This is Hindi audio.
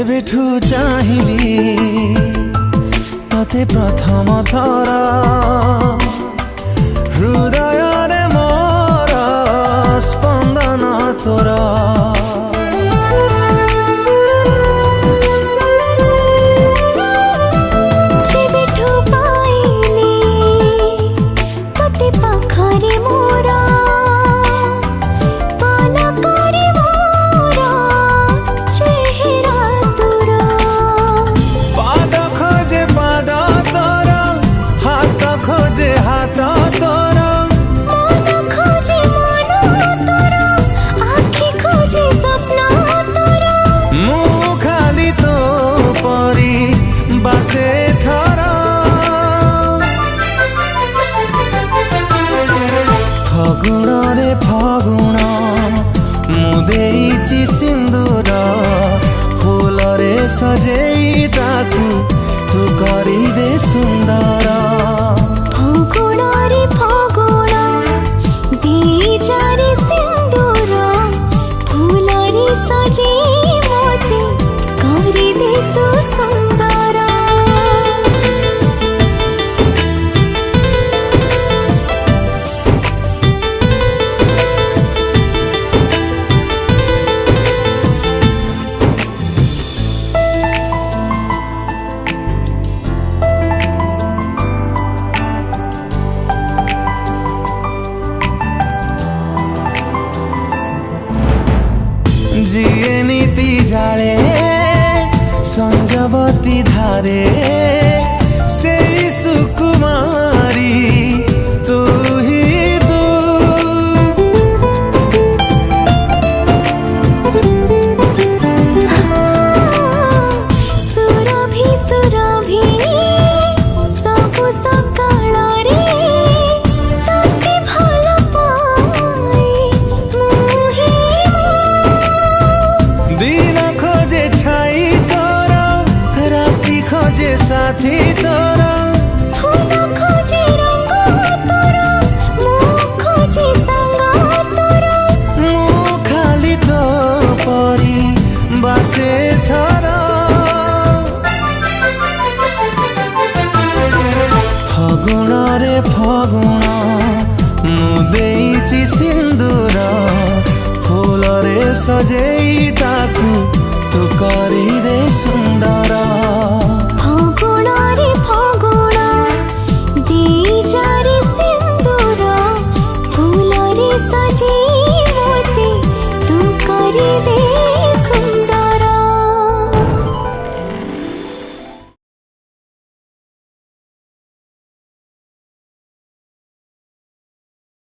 जेबेठू चाहिली तते प्रथम थर हृदय रे मोर स्पंदन तोर जेबेठू पाइली तते पाखरे मोर से थरा फगुण रे फगुण मुदेइची सिंदूर फूल रे सजेई ताकू तू करी दे सुंदर फगुण रे फगुण देइचा रे सिंदूर फूल रे सजेई मोते करी दे तू सुंदर जिए नीति जाले संजवती धारे से सुकुमारी तू ही तू सुरभि सुरभि सबु सकाळ रे तते भल पाए मुहे दिन खोजे छाई तोरा राति खोजे साथी तोरा फूल खोजे रंग तोरा मुँह खोजे संग तोरा मुँह खाली तो परी बासे थरा फगुण रे फगुण मुदेइची सिंदूर फूल रे सजेई ताकू तू करी दे सुंदर फगुण रे फगुण देइचा रे सिंदूर फूल रे सजे